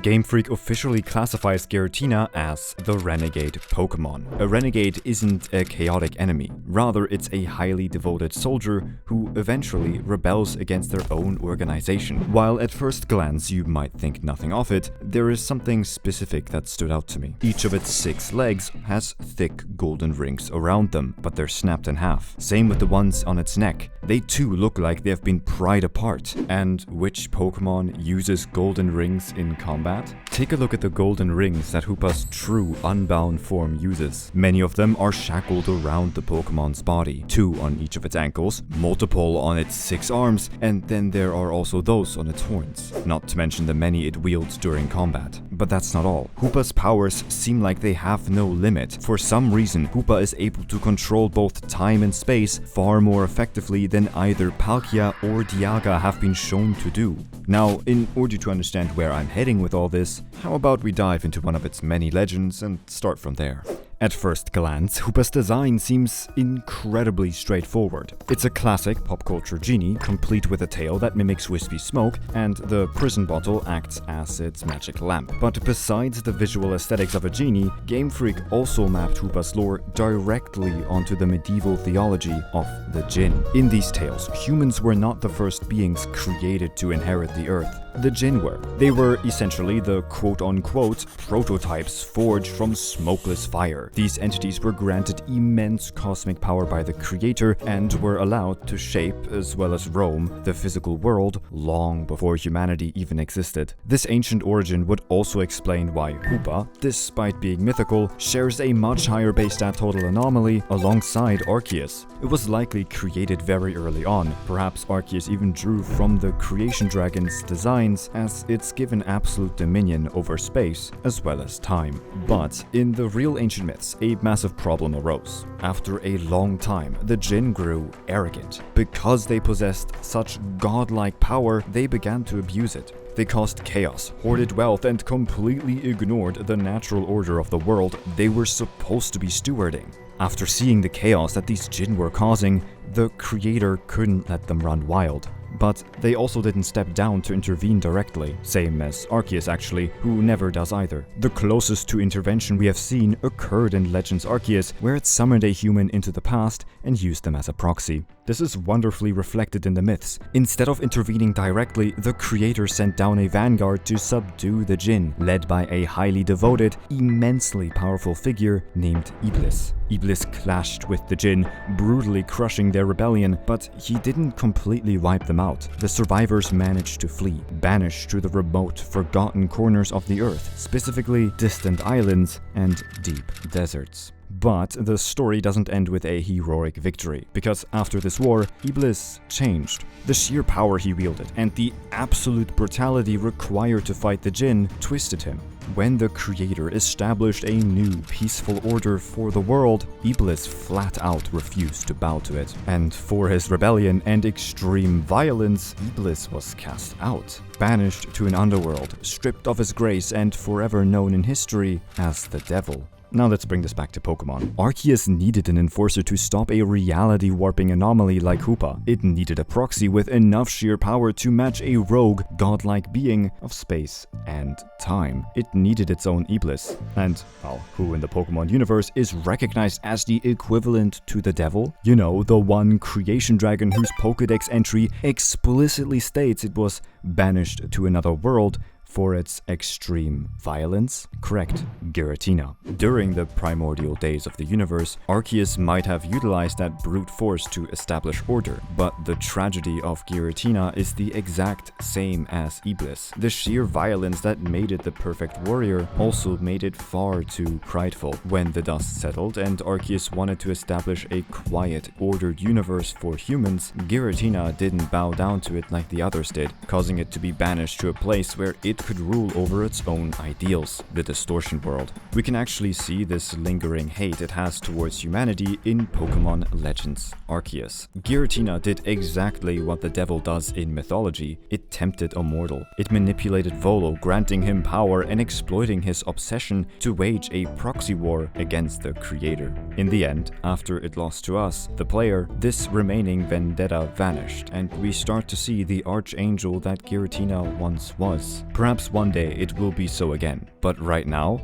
Game Freak officially classifies Giratina as the Renegade Pokémon. A Renegade isn't a chaotic enemy, rather it's a highly devoted soldier who eventually rebels against their own organization. While at first glance you might think nothing of it, there is something specific that stood out to me. Each of its 6 legs has thick golden rings around them, but they're snapped in half. Same with the ones on its neck. They too look like they have been pried apart. And which Pokémon uses golden rings in combat? Take a look at the golden rings that Hoopa's true Unbound form uses. Many of them are shackled around the Pokémon's body, 2 on each of its ankles, multiple on its 6 arms, and then there are also those on its horns, not to mention the many it wields during combat. But that's not all. Hoopa's powers seem like they have no limit. For some reason, Hoopa is able to control both time and space far more effectively than either Palkia or Dialga have been shown to do. Now, in order to understand where I'm heading with all this, how about we dive into one of its many legends and start from there. At first glance, Hoopa's design seems incredibly straightforward. It's a classic pop culture genie, complete with a tail that mimics wispy smoke, and the prison bottle acts as its magic lamp. But besides the visual aesthetics of a genie, Game Freak also mapped Hoopa's lore directly onto the medieval theology of the Djinn. In these tales, humans were not the first beings created to inherit the earth. The Djinn were. They were essentially the quote-unquote prototypes forged from smokeless fire. These entities were granted immense cosmic power by the creator and were allowed to shape as well as roam the physical world long before humanity even existed. This ancient origin would also explain why Hoopa, despite being mythical, shares a much higher base stat total anomaly alongside Arceus. It was likely created very early on. Perhaps Arceus even drew from the creation dragon's designs, as it's given absolute dominion over space as well as time. But in the real ancient myths, a massive problem arose. After a long time, the Djinn grew arrogant. Because they possessed such godlike power, they began to abuse it. They caused chaos, hoarded wealth, and completely ignored the natural order of the world they were supposed to be stewarding. After seeing the chaos that these Djinn were causing, the creator couldn't let them run wild. But they also didn't step down to intervene directly, same as Arceus actually, who never does either. The closest to intervention we have seen occurred in Legends Arceus, where it summoned a human into the past and used them as a proxy. This is wonderfully reflected in the myths. Instead of intervening directly, the creator sent down a vanguard to subdue the Djinn, led by a highly devoted, immensely powerful figure named Iblis. Iblis clashed with the Djinn, brutally crushing their rebellion, but he didn't completely wipe them out. The survivors managed to flee, banished to the remote, forgotten corners of the earth, specifically distant islands and deep deserts. But the story doesn't end with a heroic victory, because after this war, Iblis changed. The sheer power he wielded and the absolute brutality required to fight the Djinn twisted him. When the creator established a new peaceful order for the world, Iblis flat out refused to bow to it. And for his rebellion and extreme violence, Iblis was cast out, banished to an underworld, stripped of his grace and forever known in history as the devil. Now let's bring this back to Pokemon. Arceus needed an enforcer to stop a reality-warping anomaly like Hoopa. It needed a proxy with enough sheer power to match a rogue, godlike being of space and time. It needed its own Iblis. And, well, who in the Pokemon universe is recognized as the equivalent to the devil? You know, the one creation dragon whose Pokédex entry explicitly states it was banished to another world for its extreme violence? Correct, Giratina. During the primordial days of the universe, Arceus might have utilized that brute force to establish order, but the tragedy of Giratina is the exact same as Iblis. The sheer violence that made it the perfect warrior also made it far too prideful. When the dust settled and Arceus wanted to establish a quiet, ordered universe for humans, Giratina didn't bow down to it like the others did, causing it to be banished to a place where it could rule over its own ideals, the distortion world. We can actually see this lingering hate it has towards humanity in Pokemon Legends Arceus. Giratina did exactly what the devil does in mythology. It tempted a mortal. It manipulated Volo, granting him power and exploiting his obsession to wage a proxy war against the creator. In the end, after it lost to us, the player, this remaining vendetta vanished, and we start to see the archangel that Giratina once was. Perhaps Perhaps one day it will be so again, but right now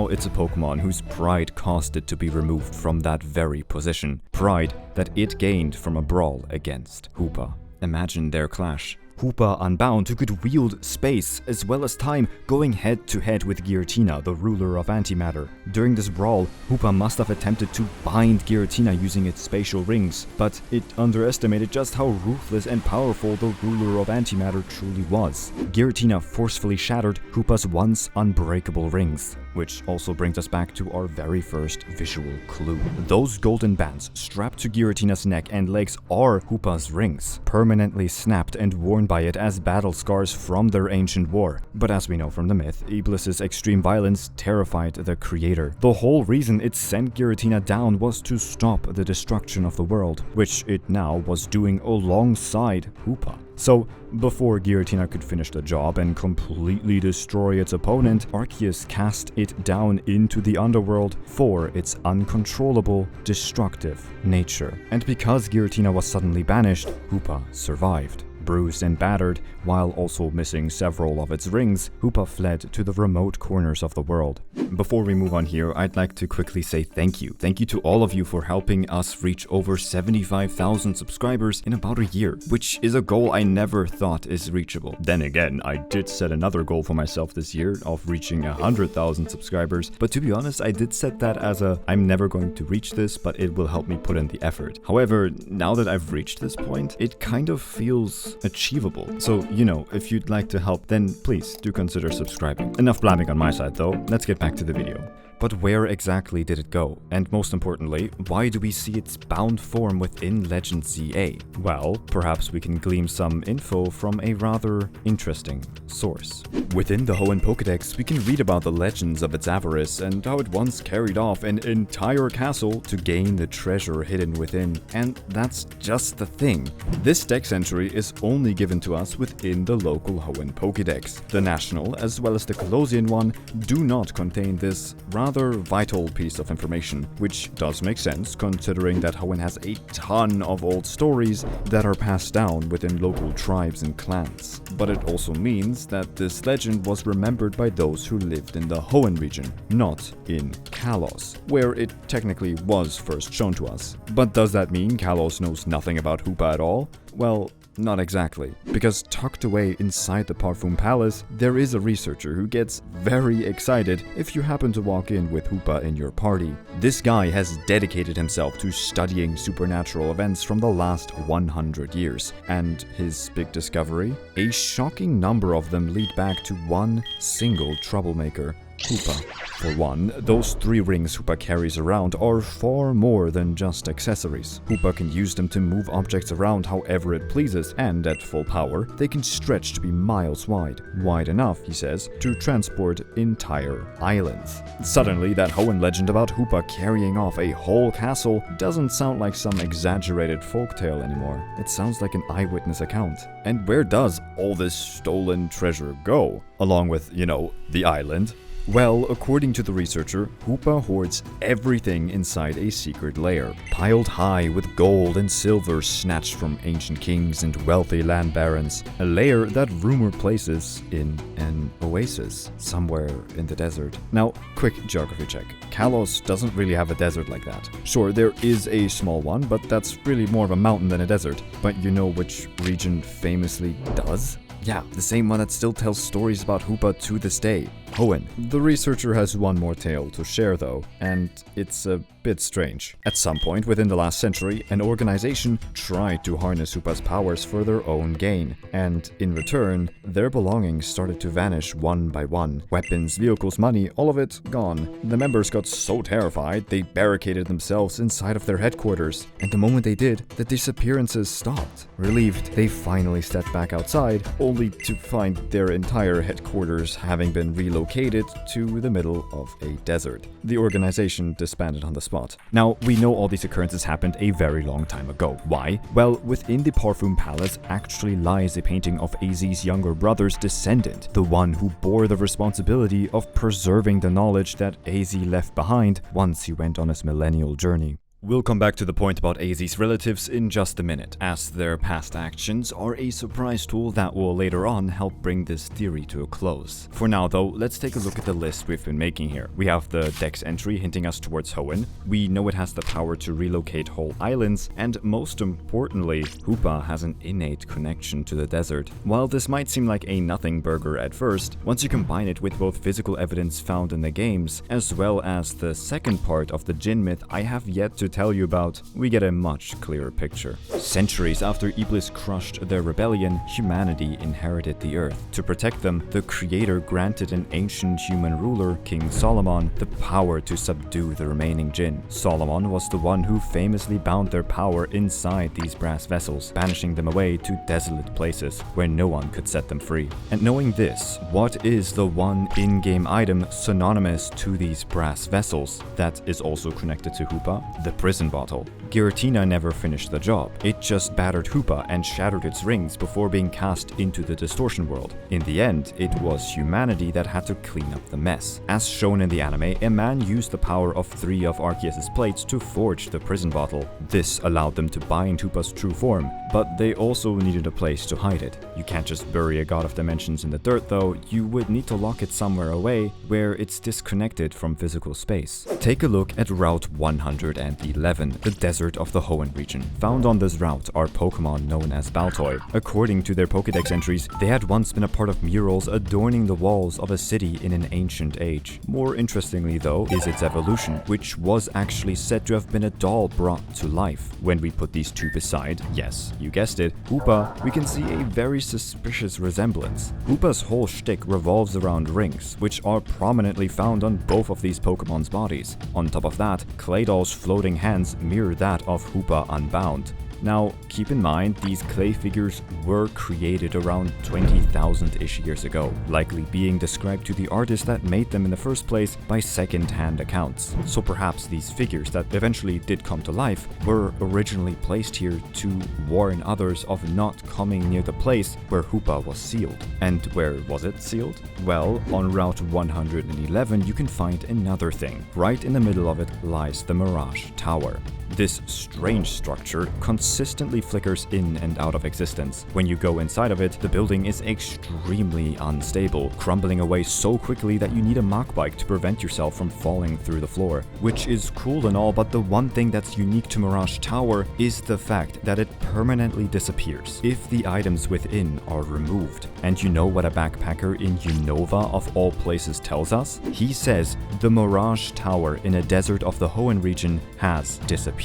it's a Pokemon whose pride caused it to be removed from that very position. Pride that it gained from a brawl against Hoopa. Imagine their clash. Hoopa Unbound, who could wield space as well as time, going head to head with Giratina, the ruler of antimatter. During this brawl, Hoopa must have attempted to bind Giratina using its spatial rings, but it underestimated just how ruthless and powerful the ruler of antimatter truly was. Giratina forcefully shattered Hoopa's once unbreakable rings, which also brings us back to our very first visual clue. Those golden bands strapped to Giratina's neck and legs are Hoopa's rings, permanently snapped and worn by it as battle scars from their ancient war. But as we know from the myth, Iblis's extreme violence terrified the creator. The whole reason it sent Giratina down was to stop the destruction of the world, which it now was doing alongside Hoopa. So, before Giratina could finish the job and completely destroy its opponent, Arceus cast it down into the underworld for its uncontrollable, destructive nature. And because Giratina was suddenly banished, Hoopa survived. Bruised and battered, while also missing several of its rings, Hoopa fled to the remote corners of the world. Before we move on here, I'd like to quickly say thank you. Thank you to all of you for helping us reach over 75,000 subscribers in about a year, which is a goal I never thought is reachable. Then again, I did set another goal for myself this year of reaching 100,000 subscribers, but to be honest, I did set that as I'm never going to reach this, but it will help me put in the effort. However, now that I've reached this point, it kind of feels achievable. So, you know, if you'd like to help, then please do consider subscribing. Enough blabbing on my side though, let's get back to the video. But where exactly did it go? And most importantly, why do we see its bound form within Legend ZA? Well, perhaps we can glean some info from a rather interesting source. Within the Hoenn Pokédex, we can read about the legends of its avarice and how it once carried off an entire castle to gain the treasure hidden within. And that's just the thing. This dex entry is only given to us within the local Hoenn Pokédex. The national, as well as the Colossian one, do not contain this rather vital piece of information, which does make sense considering that Hoenn has a ton of old stories that are passed down within local tribes and clans. But it also means that this legend was remembered by those who lived in the Hoenn region, not in Kalos, where it technically was first shown to us. But does that mean Kalos knows nothing about Hoopa at all? Well, not exactly, because tucked away inside the Parfum Palace, there is a researcher who gets very excited if you happen to walk in with Hoopa in your party. This guy has dedicated himself to studying supernatural events from the last 100 years, and his big discovery? A shocking number of them lead back to one single troublemaker, Hoopa. For one, those 3 rings Hoopa carries around are far more than just accessories. Hoopa can use them to move objects around however it pleases, and at full power, they can stretch to be miles wide. Wide enough, he says, to transport entire islands. Suddenly, that Hoenn legend about Hoopa carrying off a whole castle doesn't sound like some exaggerated folktale anymore. It sounds like an eyewitness account. And where does all this stolen treasure go? Along with, you know, the island? Well, according to the researcher, Hoopa hoards everything inside a secret lair, piled high with gold and silver snatched from ancient kings and wealthy land barons. A lair that rumor places in an oasis, somewhere in the desert. Now, quick geography check. Kalos doesn't really have a desert like that. Sure, there is a small one, but that's really more of a mountain than a desert. But you know which region famously does? Yeah, the same one that still tells stories about Hoopa to this day, Hoenn. The researcher has one more tale to share though, and it's a bit strange. At some point within the last century, an organization tried to harness Hoopa's powers for their own gain, and in return, their belongings started to vanish one by one. Weapons, vehicles, money, all of it gone. The members got so terrified, they barricaded themselves inside of their headquarters, and the moment they did, the disappearances stopped. Relieved, they finally stepped back outside, only to find their entire headquarters having been relocated to the middle of a desert. The organization disbanded on the spot. Now, we know all these occurrences happened a very long time ago. Why? Well, within the Parfum Palace actually lies a painting of AZ's younger brother's descendant, the one who bore the responsibility of preserving the knowledge that AZ left behind once he went on his millennial journey. We'll come back to the point about AZ's relatives in just a minute, as their past actions are a surprise tool that will later on help bring this theory to a close. For now though, let's take a look at the list we've been making here. We have the Dex entry hinting us towards Hoenn, we know it has the power to relocate whole islands, and most importantly, Hoopa has an innate connection to the desert. While this might seem like a nothing burger at first, once you combine it with both physical evidence found in the games, as well as the second part of the Djinn myth I have yet to tell you about, we get a much clearer picture. Centuries after Iblis crushed their rebellion, humanity inherited the earth. To protect them, the Creator granted an ancient human ruler, King Solomon, the power to subdue the remaining Djinn. Solomon was the one who famously bound their power inside these brass vessels, banishing them away to desolate places where no one could set them free. And knowing this, what is the one in-game item synonymous to these brass vessels that is also connected to Hoopa? The prison bottle. Giratina never finished the job. It just battered Hoopa and shattered its rings before being cast into the distortion world. In the end, it was humanity that had to clean up the mess. As shown in the anime, a man used the power of 3 of Arceus' plates to forge the prison bottle. This allowed them to bind Hoopa's true form, but they also needed a place to hide it. You can't just bury a god of dimensions in the dirt though, you would need to lock it somewhere away where it's disconnected from physical space. Take a look at Route 111, the desert of the Hoenn region. Found on this route are Pokémon known as Baltoy. According to their Pokédex entries, they had once been a part of murals adorning the walls of a city in an ancient age. More interestingly though is its evolution, which was actually said to have been a doll brought to life. When we put these two beside, yes, you guessed it, Hoopa, we can see a very suspicious resemblance. Hoopa's whole shtick revolves around rings, which are prominently found on both of these Pokemon's bodies. On top of that, Claydoll's floating hands mirror that of Hoopa Unbound. Now, keep in mind, these clay figures were created around 20,000-ish years ago, likely being described to the artist that made them in the first place by second-hand accounts. So perhaps these figures that eventually did come to life were originally placed here to warn others of not coming near the place where Hoopa was sealed. And where was it sealed? Well, on Route 111 you can find another thing. Right in the middle of it lies the Mirage Tower. This strange structure consistently flickers in and out of existence. When you go inside of it, the building is extremely unstable, crumbling away so quickly that you need a Mach bike to prevent yourself from falling through the floor. Which is cool and all, but the one thing that's unique to Mirage Tower is the fact that it permanently disappears if the items within are removed. And you know what a backpacker in Unova of all places tells us? He says the Mirage Tower in a desert of the Hoenn region has disappeared.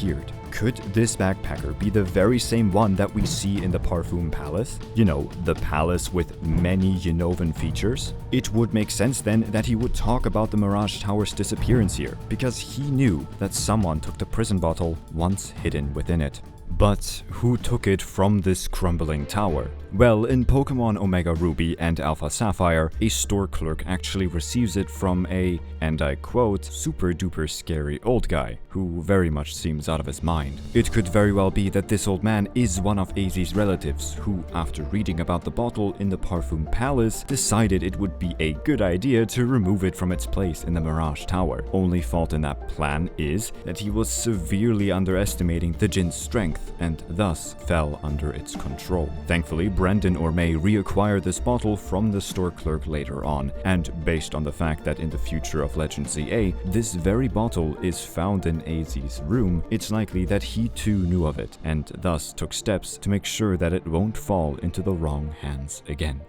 Could this backpacker be the very same one that we see in the Parfum Palace? You know, the palace with many Unovan features? It would make sense then that he would talk about the Mirage Tower's disappearance here, because he knew that someone took the prison bottle once hidden within it. But who took it from this crumbling tower? Well, in Pokemon Omega Ruby and Alpha Sapphire, a store clerk actually receives it from a, and I quote, super duper scary old guy, who very much seems out of his mind. It could very well be that this old man is one of AZ's relatives, who, after reading about the bottle in the Parfum Palace, decided it would be a good idea to remove it from its place in the Mirage Tower. Only fault in that plan is that he was severely underestimating the Djinn's strength, and thus fell under its control. Thankfully, Brendan or May reacquire this bottle from the store clerk later on, and based on the fact that in the future of Legend ZA, this very bottle is found in AZ's room, it's likely that he too knew of it, and thus took steps to make sure that it won't fall into the wrong hands again.